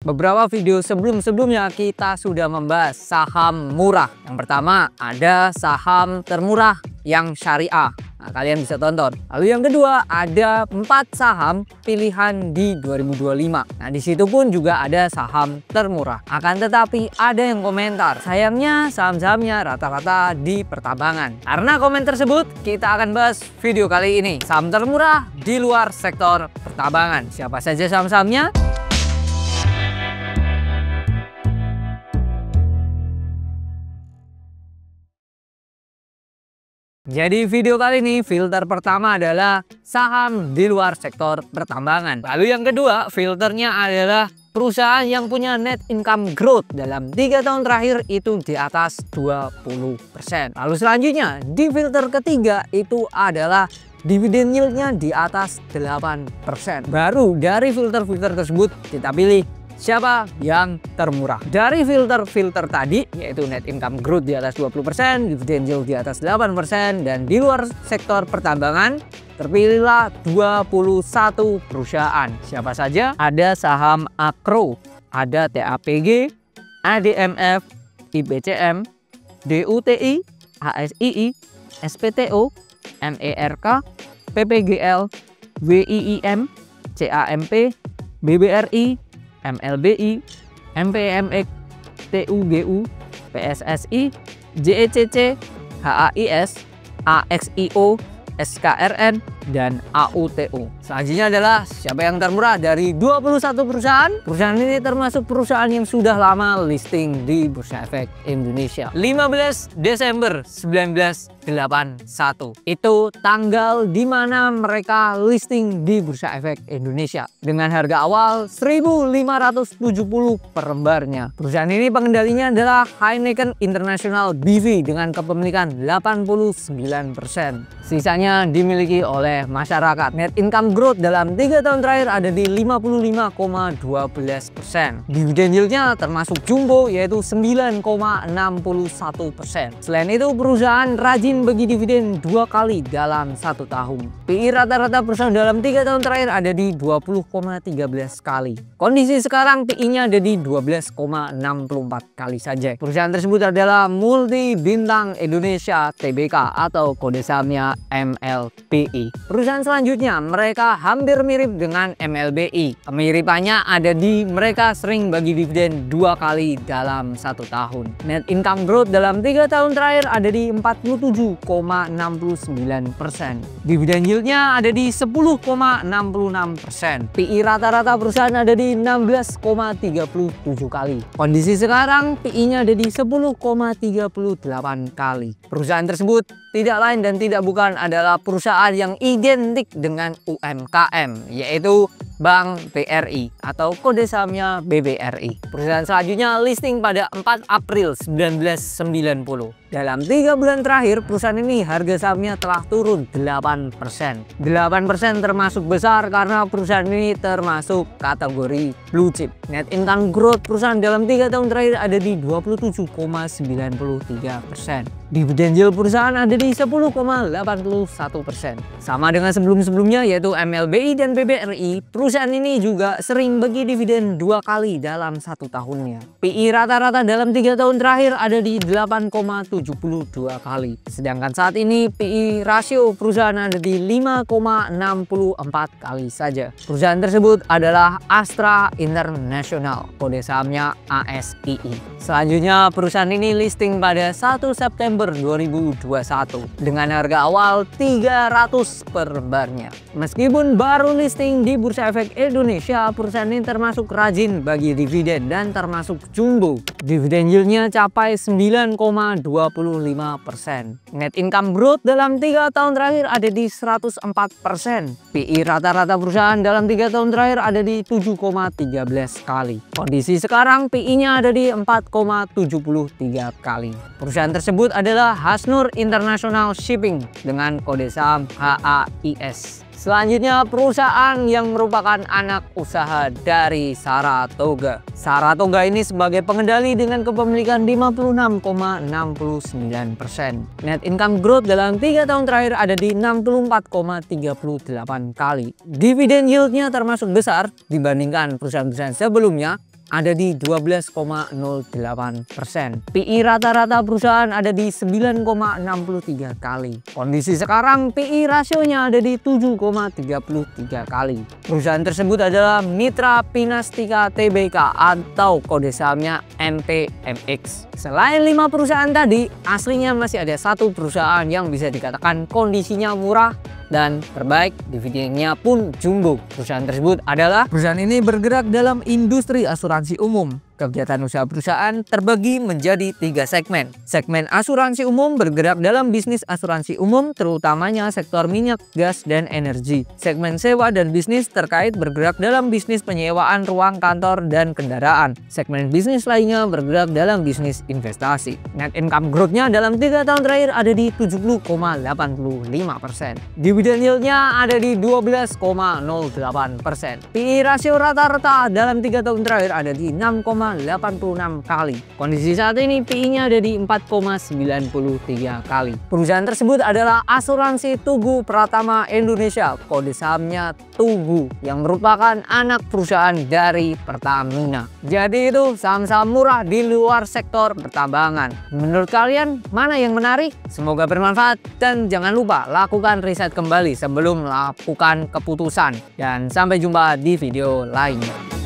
Beberapa video sebelum-sebelumnya kita sudah membahas saham murah. Yang pertama ada saham termurah yang syariah. Nah, kalian bisa tonton. Lalu yang kedua ada 4 saham pilihan di 2025. Nah, di situ pun juga ada saham termurah. Akan tetapi ada yang komentar, sayangnya saham-sahamnya rata-rata di pertambangan. Karena komen tersebut, kita akan bahas video kali ini. Saham termurah di luar sektor pertambangan. Siapa saja saham-sahamnya? Jadi video kali ini filter pertama adalah saham di luar sektor pertambangan. Lalu yang kedua filternya adalah perusahaan yang punya net income growth dalam 3 tahun terakhir itu di atas 20%. Lalu selanjutnya di filter ketiga itu adalah dividen yieldnya di atas 8%. Baru dari filter-filter tersebut kita pilih siapa yang termurah. Dari filter-filter tadi yaitu net income growth di atas 20%, dividend yield di atas 8%, dan di luar sektor pertambangan terpilihlah 21 perusahaan. Siapa saja? Ada saham Akro, ada TAPG, ADMF, IBCM, DUTI, ASII, SPTO, MERK, PPGL, WIIM, CAMP, BBRI, MLBI, MPMX, TUGU, PSSI, JECC, HAIS, AXIO, SKRN, dan AUTO. Selanjutnya adalah siapa yang termurah dari 21 perusahaan. Perusahaan ini termasuk perusahaan yang sudah lama listing di Bursa Efek Indonesia. 15 Desember 1981. Itu tanggal di mana mereka listing di Bursa Efek Indonesia. Dengan harga awal 1.570 per lembarnya. Perusahaan ini pengendalinya adalah Heineken International BV dengan kepemilikan 89%. Sisanya dimiliki oleh masyarakat. Net income growth dalam 3 tahun terakhir ada di 55,12%. Dividen yieldnya termasuk jumbo yaitu 9,61%. Selain itu perusahaan rajin bagi dividen 2 kali dalam 1 tahun. PI rata-rata perusahaan dalam 3 tahun terakhir ada di 20,13 kali. Kondisi sekarang PI-nya ada di 12,64 kali saja. Perusahaan tersebut adalah Multi Bintang Indonesia Tbk atau kode sahamnya MLPI. Perusahaan selanjutnya mereka hampir mirip dengan MLBI. Kemiripannya ada di mereka sering bagi dividen 2 kali dalam 1 tahun. Net income growth dalam 3 tahun terakhir ada di 47,69%. Dividen yieldnya ada di 10,66%. PI rata-rata perusahaan ada di 16,37 kali. Kondisi sekarang PI-nya ada di 10,38 kali. Perusahaan tersebut tidak lain dan tidak bukan adalah perusahaan yang identik dengan UMKM, yaitu Bank BRI atau kode sahamnya BBRI. Perusahaan selanjutnya listing pada 4 April 1990. Dalam 3 bulan terakhir perusahaan ini harga sahamnya telah turun 8%. 8% termasuk besar karena perusahaan ini termasuk kategori blue chip. Net income growth perusahaan dalam 3 tahun terakhir ada di 27,93%. Dividen yield perusahaan ada di 10,81%. Sama dengan sebelum-sebelumnya yaitu MLBI dan BBRI, perusahaan ini juga sering bagi dividen 2 kali dalam 1 tahunnya. PI rata-rata dalam 3 tahun terakhir ada di 8,72 kali. Sedangkan saat ini PI rasio perusahaan ada di 5,64 kali saja. Perusahaan tersebut adalah Astra International, kode sahamnya ASII. Selanjutnya perusahaan ini listing pada 1 September 2021 dengan harga awal 300 per lembarnya. Meskipun baru listing di Bursa Efek Indonesia, perusahaan ini termasuk rajin bagi dividen dan termasuk jumbo. Dividen yieldnya capai 9,25%. Net income growth dalam 3 tahun terakhir ada di 104%. PI rata-rata perusahaan dalam 3 tahun terakhir ada di 7,13 kali. Kondisi sekarang PI-nya ada di 4,73 kali. Perusahaan tersebut adalah Hasnur International Shipping dengan kode saham HAIS. Selanjutnya perusahaan yang merupakan anak usaha dari Saratoga. Saratoga ini sebagai pengendali dengan kepemilikan 56,69%. Net income growth dalam 3 tahun terakhir ada di 64,38 kali. Dividen yieldnya termasuk besar dibandingkan perusahaan-perusahaan sebelumnya. ada di 12,08%. PI rata-rata perusahaan ada di 9,63 kali. Kondisi sekarang PI rasionya ada di 7,33 kali. Perusahaan tersebut adalah Mitra Pinastika Tbk atau kode sahamnya MPMX. Selain 5 perusahaan tadi, aslinya masih ada satu perusahaan yang bisa dikatakan kondisinya murah dan terbaik, dividennya pun jumbo. Perusahaan tersebut adalah perusahaan ini bergerak dalam industri asuransi umum. Kegiatan usaha perusahaan terbagi menjadi 3 segmen. Segmen asuransi umum bergerak dalam bisnis asuransi umum, terutamanya sektor minyak, gas, dan energi. Segmen sewa dan bisnis terkait bergerak dalam bisnis penyewaan ruang kantor dan kendaraan. Segmen bisnis lainnya bergerak dalam bisnis investasi. Net income growth-nya dalam 3 tahun terakhir ada di 70,85%. Dividend yield-nya ada di 12,08%. PI rasio rata-rata dalam 3 tahun terakhir ada di 6,86 kali. Kondisi saat ini PI-nya ada di 4,93 kali. Perusahaan tersebut adalah Asuransi Tugu Pratama Indonesia, kode sahamnya Tugu, yang merupakan anak perusahaan dari Pertamina. Jadi itu saham-saham murah di luar sektor pertambangan. Menurut kalian mana yang menarik? Semoga bermanfaat dan jangan lupa lakukan riset kembali sebelum melakukan keputusan. Dan sampai jumpa di video lainnya.